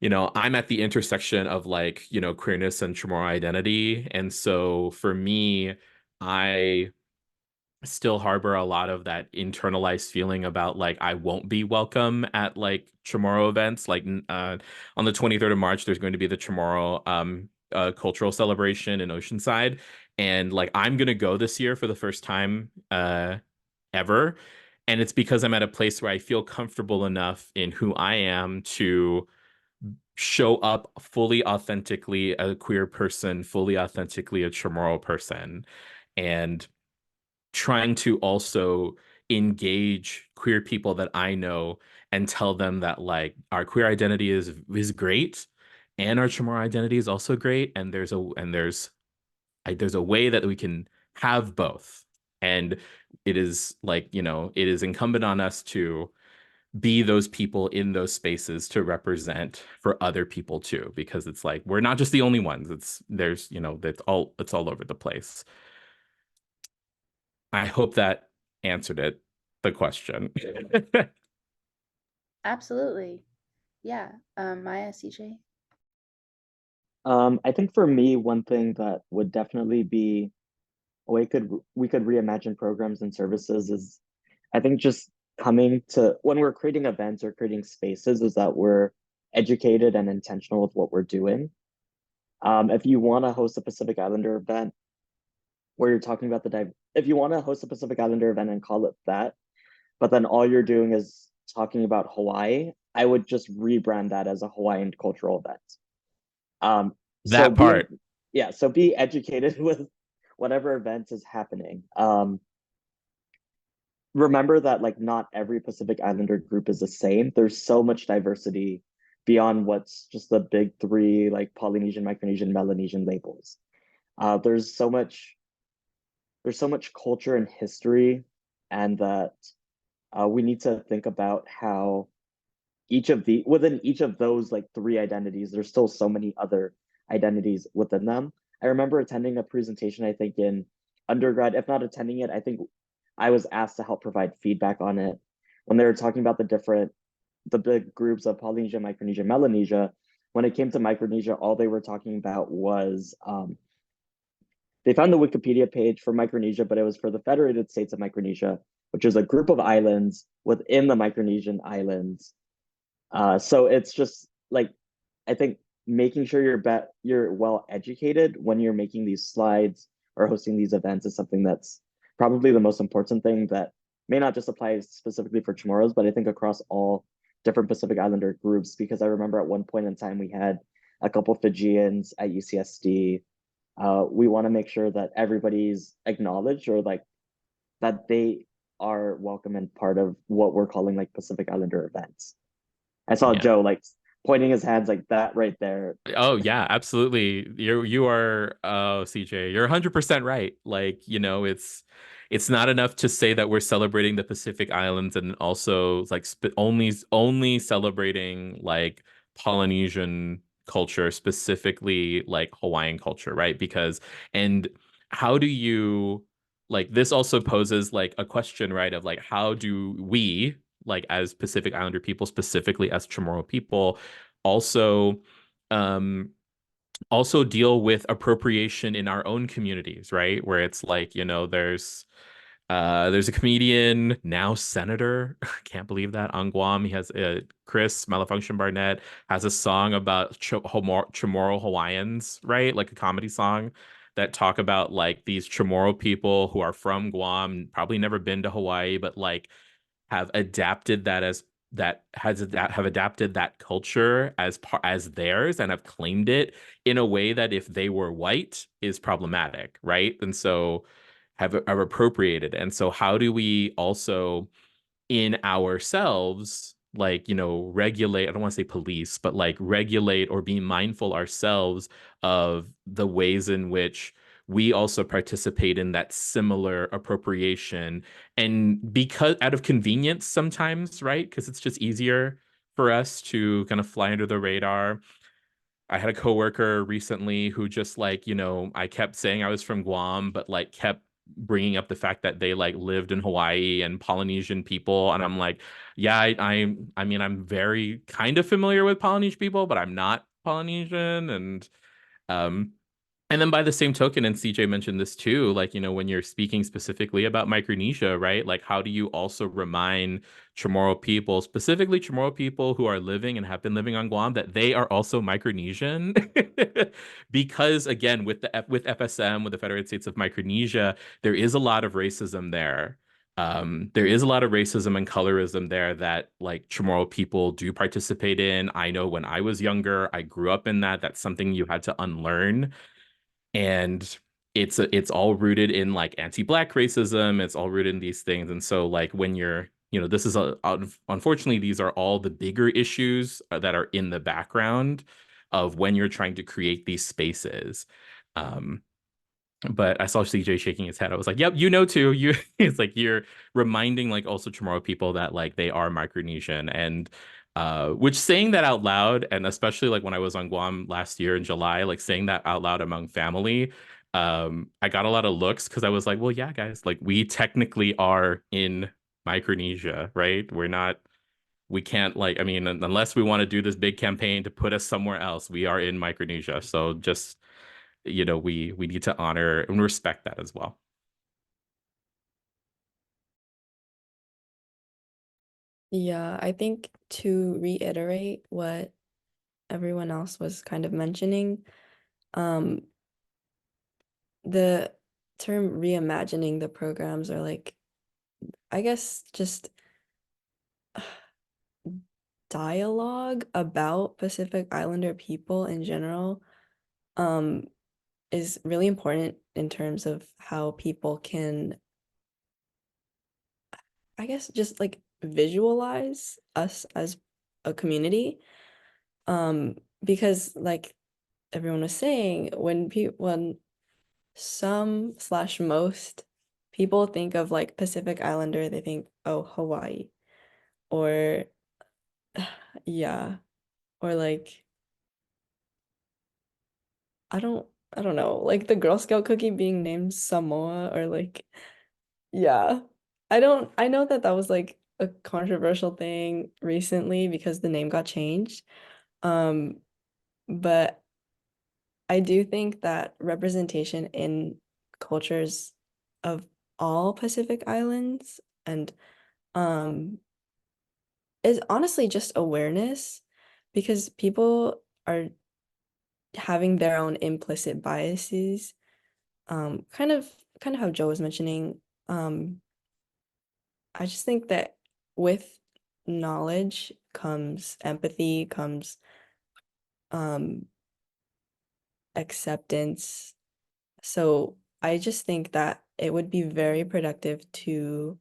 I'm at the intersection of like, queerness and Chamorro identity. And so for me, I still harbor a lot of that internalized feeling about like I won't be welcome at like Chamorro events. Like on the 23rd of March, there's going to be the Chamorro cultural celebration in Oceanside. And like I'm gonna go this year for the first time ever. And it's because I'm at a place where I feel comfortable enough in who I am to show up fully authentically a queer person, fully authentically a Chamorro person, and trying to also engage queer people that I know and tell them that like our queer identity is great, and our Chamorro identity is also great, and there's a way that we can have both. And it is like, it is incumbent on us to be those people in those spaces to represent for other people too, because it's like we're not just the only ones. It's all over the place. I hope that answered the question. Absolutely. Yeah. Maya, CJ. I think for me, one thing that would definitely be a way we could reimagine programs and services is, I think, just coming to when we're creating events or creating spaces, is that we're educated and intentional with what we're doing. If you want to host a Pacific Islander event where you're talking about if you want to host a Pacific Islander event and call it that, but then all you're doing is talking about Hawaii, I would just rebrand that as a Hawaiian cultural event. So That part. so be educated with whatever event is happening. remember that like not every Pacific Islander group is the same. There's so much diversity beyond what's just the big three, like Polynesian, Micronesian, Melanesian labels. There's so much culture and history, and that we need to think about how within each of those like three identities, there's still so many other identities within them. I remember attending a presentation, I think in undergrad, if not attending it, I think I was asked to help provide feedback on it when they were talking about the big groups of Polynesia, Micronesia, Melanesia. When it came to Micronesia, all they were talking about was they found the Wikipedia page for Micronesia, but it was for the Federated States of Micronesia, which is a group of islands within the Micronesian islands. So it's just like, I think making sure you're well educated when you're making these slides or hosting these events is something that's probably the most important thing that may not just apply specifically for Chamorros, but I think across all different Pacific Islander groups, because I remember at one point in time we had a couple Fijians at UCSD. We want to make sure that everybody's acknowledged, or like that they are welcome and part of what we're calling like Pacific Islander events. I saw Yeah. Joe like pointing his hands like that right there. Oh yeah, absolutely. You are CJ, you're 100% right. Like, it's not enough to say that we're celebrating the Pacific Islands and also like only celebrating like Polynesian culture, specifically like Hawaiian culture, right? Because and how do you like this also poses like a question, right? Of like how do we like as Pacific Islander people, specifically as Chamorro people, also um also deal with appropriation in our own communities, right? Where it's like, there's a comedian, now senator, can't believe that, on Guam. He has Chris Malfunction Barnett has a song about Chamorro Hawaiians, right? Like a comedy song that talk about like these Chamorro people who are from Guam, probably never been to Hawaii, but like have adapted that as have adapted that culture as theirs and have claimed it in a way that if they were white is problematic, right? And so have appropriated. And so how do we also in ourselves like regulate, I don't want to say police, but like regulate or be mindful ourselves of the ways in which we also participate in that similar appropriation, and because out of convenience sometimes, right? Because it's just easier for us to kind of fly under the radar. I had a coworker recently who just like, I kept saying I was from Guam, but like kept bringing up the fact that they like lived in Hawaii and Polynesian people. And I'm like, yeah, I mean, I'm very kind of familiar with Polynesian people, but I'm not Polynesian. Um, and then by the same token, and CJ mentioned this too, like, when you're speaking specifically about Micronesia, right? Like, how do you also remind Chamorro people, specifically Chamorro people who are living and have been living on Guam, that they are also Micronesian? Because again, with FSM, with the Federated States of Micronesia, there is a lot of racism there. There is a lot of racism and colorism there that like Chamorro people do participate in. I know when I was younger, I grew up in that. That's something you had to unlearn, and it's all rooted in like anti-black racism. It's all rooted in these things. And so like when you're this is unfortunately these are all the bigger issues that are in the background of when you're trying to create these spaces. But I saw CJ shaking his head. I was like, yep, too. It's like you're reminding like also Chamorro people that like they are Micronesian. And which saying that out loud, and especially like when I was on Guam last year in July, like saying that out loud among family, I got a lot of looks because I was like, well, yeah, guys, like we technically are in Micronesia, right? We can't like, I mean, unless we want to do this big campaign to put us somewhere else, we are in Micronesia. So just we need to honor and respect that as well. Yeah, I think to reiterate what everyone else was kind of mentioning, the term reimagining the programs, or like, I guess just dialogue about Pacific Islander people in general, is really important in terms of how people can I guess just like visualize us as a community. Because like everyone was saying, when some slash most people think of like Pacific Islander, they think, oh, Hawaii, or yeah, or like I don't know, like the Girl Scout cookie being named Samoa, or like yeah. I know that that was like a controversial thing recently because the name got changed. Um, but I do think that representation in cultures of all Pacific Islands and um is honestly just awareness, because people are having their own implicit biases. Kind of how Joe was mentioning. I just think that with knowledge comes empathy, comes um acceptance. So I just think that it would be very productive to,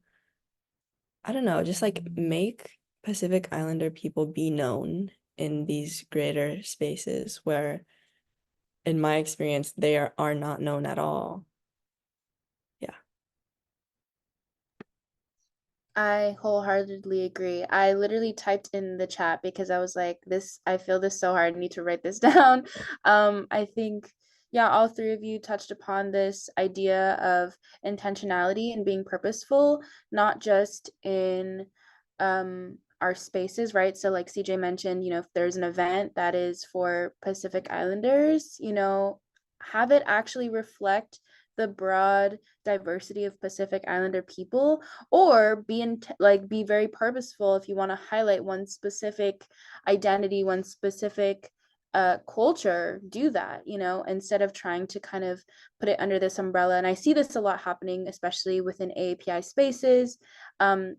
I don't know, just like make Pacific Islander people be known in these greater spaces where, in my experience, they are not known at all. Yeah. I wholeheartedly agree. I literally typed in the chat because I was like, this, I feel this so hard. I need to write this down. I think, yeah, all three of you touched upon this idea of intentionality and being purposeful, not just in our spaces, right? So like CJ mentioned, if there's an event that is for Pacific Islanders, have it actually reflect the broad diversity of Pacific Islander people, or be very purposeful. If you want to highlight one specific identity, one specific culture, do that, instead of trying to kind of put it under this umbrella. And I see this a lot happening, especially within AAPI spaces,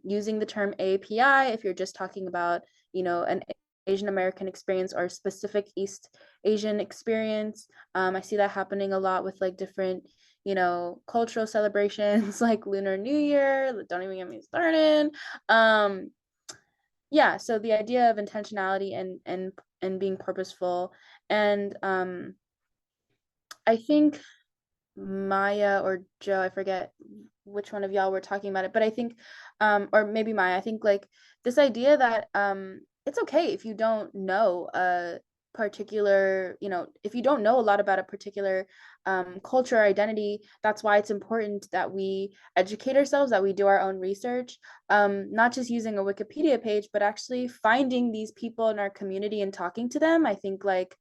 using the term AAPI if you're just talking about an Asian American experience or a specific East Asian experience. I see that happening a lot with like different cultural celebrations like Lunar New Year. Don't even get me started. Yeah, so the idea of intentionality and being purposeful. And I think Maya or Joe, I forget which one of y'all were talking about it, but I think or maybe Maya, I think like this idea that it's okay if you don't know a particular, if you don't know a lot about a particular culture or identity. That's why it's important that we educate ourselves, that we do our own research, not just using a Wikipedia page, but actually finding these people in our community and talking to them. I think like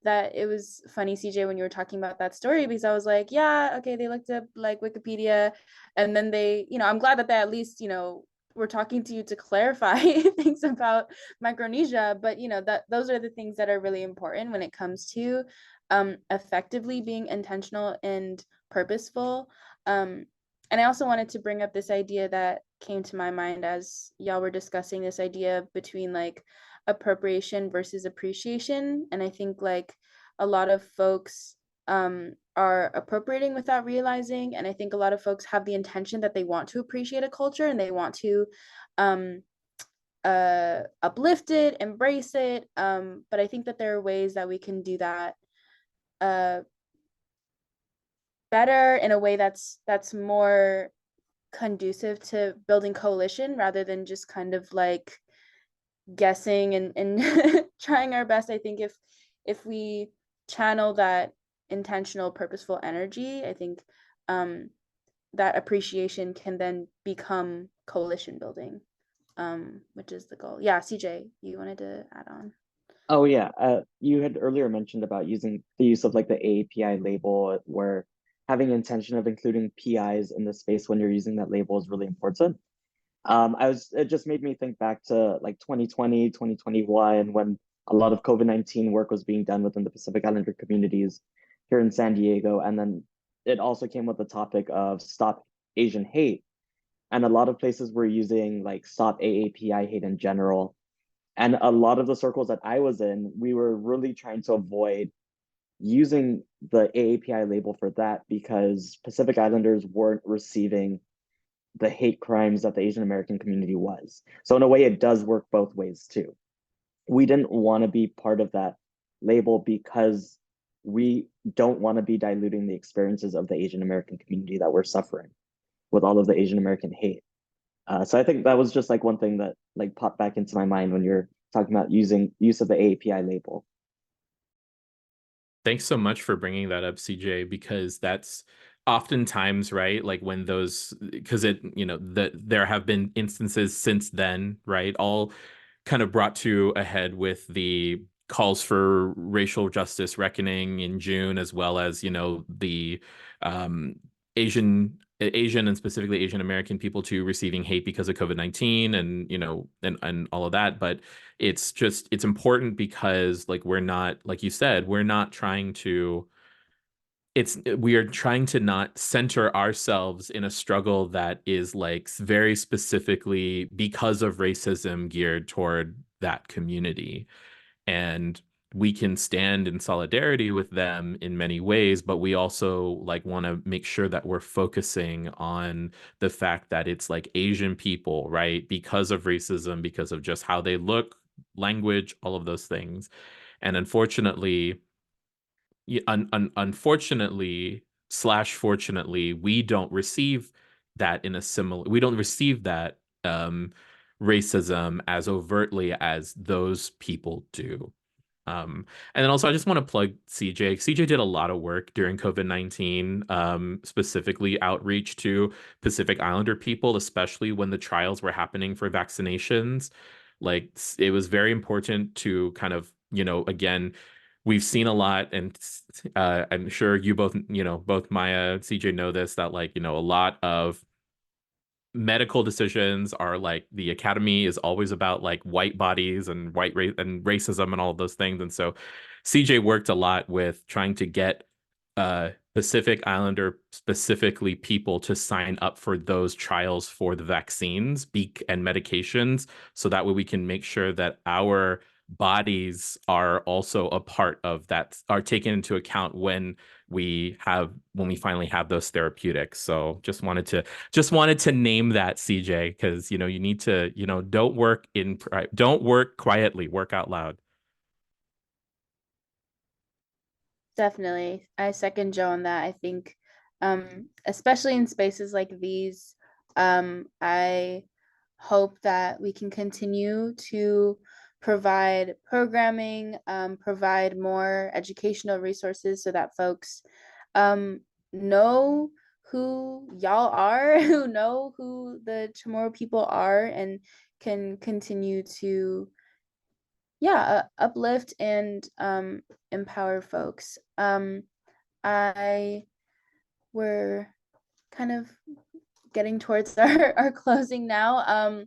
that it was funny, CJ, when you were talking about that story, because I was like, yeah, okay, they looked up like Wikipedia, and then they, I'm glad that they at least, were talking to you to clarify things about Micronesia. But that those are the things that are really important when it comes to effectively being intentional and purposeful. And I also wanted to bring up this idea that came to my mind as y'all were discussing, this idea between like appropriation versus appreciation. And I think like a lot of folks are appropriating without realizing. And I think a lot of folks have the intention that they want to appreciate a culture and they want to uplift it, embrace it. But I think that there are ways that we can do that better in a way that's more conducive to building coalition rather than just kind of like guessing and trying our best. I think if we channel that intentional purposeful energy, I think that appreciation can then become coalition building, which is the goal. Yeah, CJ, you wanted to add on? Oh yeah, you had earlier mentioned about using the use of like the API label, where having intention of including PIs in the space when you're using that label is really important. It just made me think back to like 2020, 2021, when a lot of COVID-19 work was being done within the Pacific Islander communities here in San Diego. And then it also came with the topic of Stop Asian Hate. And a lot of places were using like Stop AAPI hate in general. And a lot of the circles that I was in, we were really trying to avoid using the AAPI label for that because Pacific Islanders weren't receiving the hate crimes that the Asian American community was. So in a way, it does work both ways too. We didn't want to be part of that label because we don't want to be diluting the experiences of the Asian American community that we're suffering with all of the Asian American hate. So I think that was just like one thing that like popped back into my mind when you're talking about use of the API label. Thanks so much for bringing that up, CJ, because that's oftentimes, right, like when those, because there have been instances since then, right, all kind of brought to a head with the calls for racial justice reckoning in June, as well as, the um, Asian and specifically Asian American people to receiving hate because of COVID-19 and all of that. But it's important because, like, we're not, like you said, we are trying to not center ourselves in a struggle that is like very specifically because of racism geared toward that community. And we can stand in solidarity with them in many ways, but we also like want to make sure that we're focusing on the fact that it's like Asian people, right? Because of racism, because of just how they look, language, all of those things. And unfortunately, unfortunately slash fortunately, we don't receive that we don't receive that racism as overtly as those people do. And then also, I just want to plug CJ. CJ did a lot of work during COVID-19, specifically outreach to Pacific Islander people, especially when the trials were happening for vaccinations. Like, it was very important to kind of, again, we've seen a lot, and I'm sure you both, both Maya, CJ know this, that like, a lot of medical decisions are like, the academy is always about like white bodies and white race and racism and all of those things. And so CJ worked a lot with trying to get Pacific Islander, specifically people, to sign up for those trials for the vaccines and medications, so that way we can make sure that our bodies are also a part of that, are taken into account when we finally have those therapeutics. So just wanted to name that, CJ, because you need to, don't work quietly, work out loud. Definitely. I second Joe on that. I think, especially in spaces like these, I hope that we can continue to provide programming, provide more educational resources so that folks know who y'all are, who know who the CHamoru people are, and can continue to uplift and empower folks. We're kind of getting towards our closing now.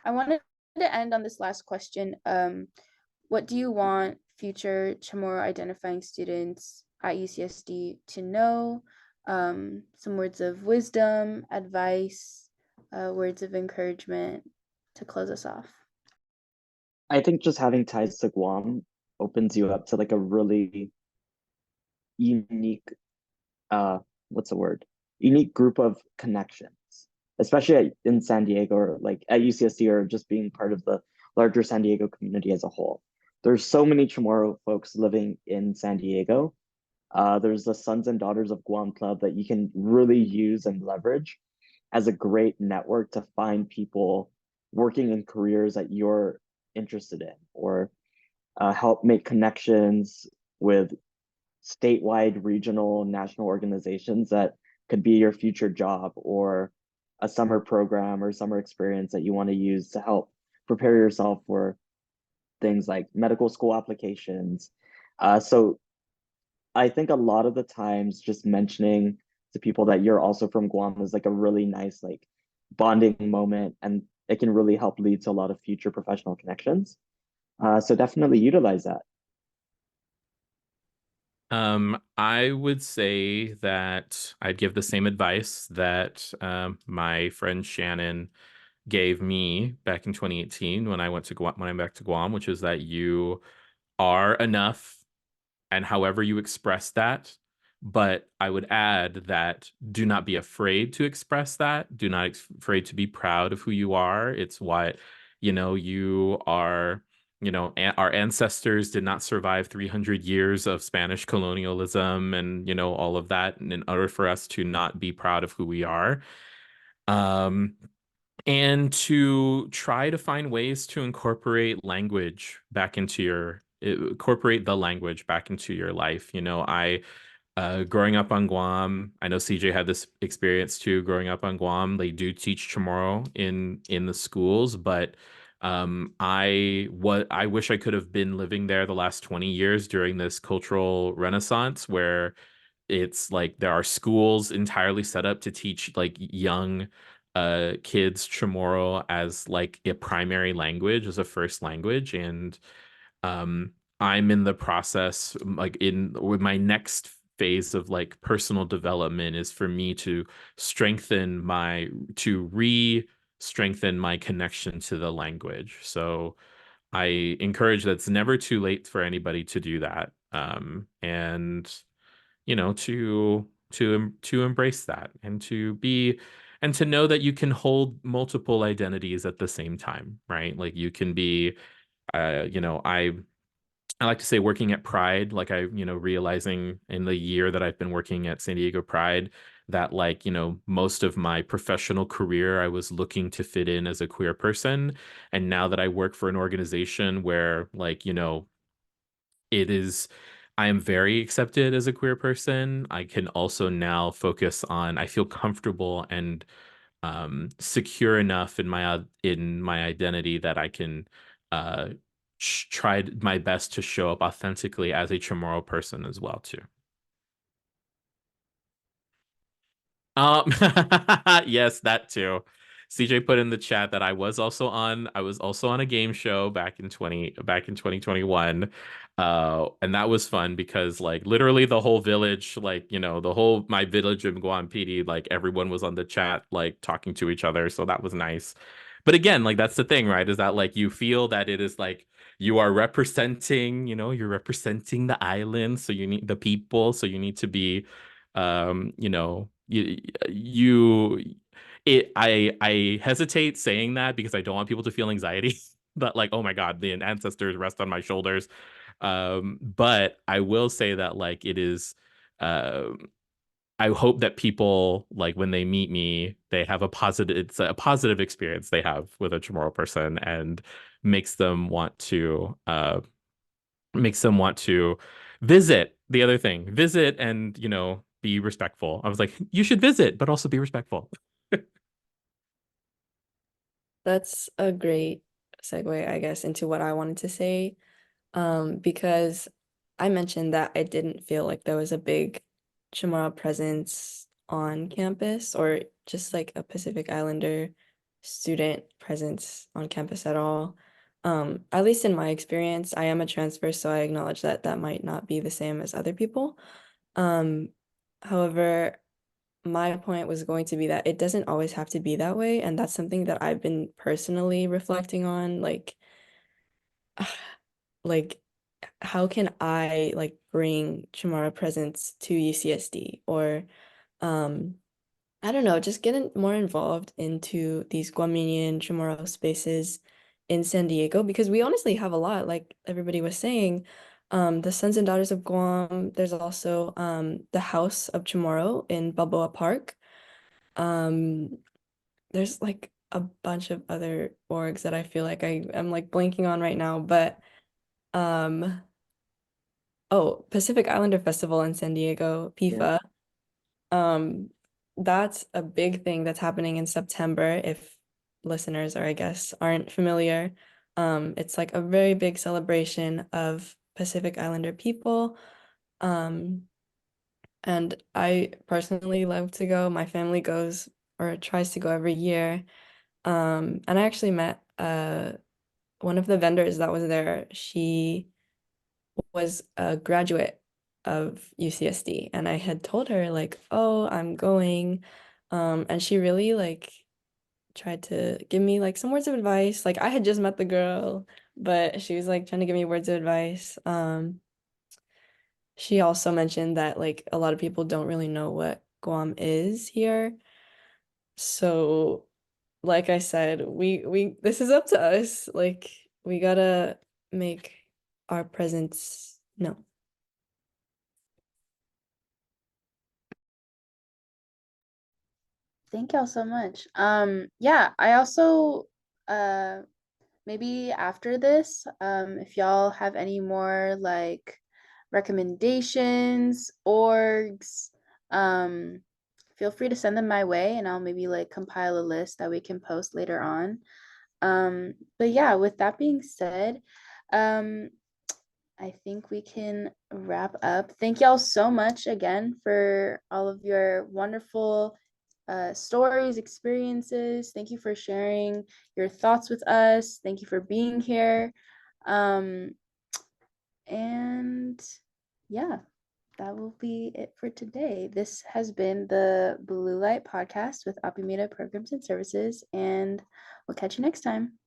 I wanted to end on this last question. What do you want future CHamoru identifying students at UCSD to know? Some words of wisdom, advice, words of encouragement to close us off. I think just having ties to Guam opens you up to like a really unique, what's the word? Unique group of connections, especially in San Diego, or like at UCSD, or just being part of the larger San Diego community as a whole. There's so many CHamoru folks living in San Diego. There's the Sons and Daughters of Guam Club that you can really use and leverage as a great network to find people working in careers that you're interested in, or help make connections with statewide, regional, national organizations that could be your future job, or a summer program or summer experience that you want to use to help prepare yourself for things like medical school applications. So I think a lot of the times just mentioning to people that you're also from Guam is like a really nice like bonding moment, and it can really help lead to a lot of future professional connections. So definitely utilize that. I would say that I'd give the same advice that my friend Shannon gave me back in 2018 when I went to Guam, when I'm back to Guam, which is that you are enough, and however you express that But I would add that do not be afraid to express that. Do not afraid to be proud of who you are. It's what, you are, our ancestors did not survive 300 years of Spanish colonialism and, all of that. And in order for us to not be proud of who we are, um, and to try to find ways to incorporate the language back into your life. Growing up on Guam, I know CJ had this experience too. Growing up on Guam, they do teach Chamorro in the schools, but I wish I could have been living there the last 20 years during this cultural renaissance where it's like there are schools entirely set up to teach like young kids Chamorro as like a primary language, as a first language. And um I'm in the process, like in with my next phase of like personal development is for me to strengthen my connection to the language. So I encourage that it's never too late for anybody to do that. And to embrace that and to know that you can hold multiple identities at the same time, right? Like you can be I like to say working at Pride, like realizing in the year that I've been working at San Diego Pride that like, most of my professional career, I was looking to fit in as a queer person. And now that I work for an organization where like, it is, I am very accepted as a queer person, I can also now focus on, I feel comfortable and secure enough in my identity that I can uh try my best to show up authentically as a Chamorro person as well too. Um, yes, that too. CJ put in the chat that I was also on a game show back in 2021. And that was fun because like literally the whole village, like, my village in Guam PD, like everyone was on the chat, like talking to each other. So that was nice. But again, like that's the thing, right? Is that like you feel that it is like you're representing the island, so you need the people, so you need to be you I hesitate saying that because I don't want people to feel anxiety but like, oh my god, the ancestors rest on my shoulders. But I will say that like it is I hope that people like when they meet me, it's a positive experience they have with a Chamorro person and makes them want to visit. The other thing, visit and be respectful. I was like, you should visit but also be respectful. That's a great segue, I guess, into what I wanted to say. Because I mentioned that I didn't feel like there was a big Chamorro presence on campus or just like a Pacific Islander student presence on campus at all. At least in my experience, I am a transfer, so I acknowledge that that might not be the same as other people. Um, However, my point was going to be that it doesn't always have to be that way, and that's something that I've been personally reflecting on, like how can I like bring Chamorro presence to UCSD or um I don't know, just get more involved into these Guamanian Chamorro spaces in San Diego because we honestly have a lot, like everybody was saying. The Sons and Daughters of Guam, there's also the House of Chamorro in Balboa Park. Um, there's like a bunch of other orgs that I feel like I'm like blanking on right now, but um oh, Pacific Islander Festival in San Diego, Yeah. PIFA. Um, that's a big thing that's happening in September if listeners or I guess aren't familiar. It's like a very big celebration of Pacific Islander people. Um, and I personally love to go. My family goes or tries to go every year. And I actually met one of the vendors that was there. She was a graduate of UCSD and I had told her like, "Oh, I'm going." And she really like tried to give me like some words of advice. Like I had just met the girl, but she was like trying to give me words of advice. she also mentioned that like a lot of people don't really know what Guam is here. So, like I said, we this is up to us. Like we gotta make our presence known. Thank y'all so much. Yeah, I also maybe after this, if y'all have any more like recommendations, orgs, feel free to send them my way and I'll maybe like compile a list that we can post later on. But yeah, with that being said, I think we can wrap up. Thank y'all so much again for all of your wonderful stories, experiences. Thank you for sharing your thoughts with us. Thank you for being here. And yeah, that will be it for today. This has been the Blue Light Podcast with APIMEDA Programs and Services, and we'll catch you next time.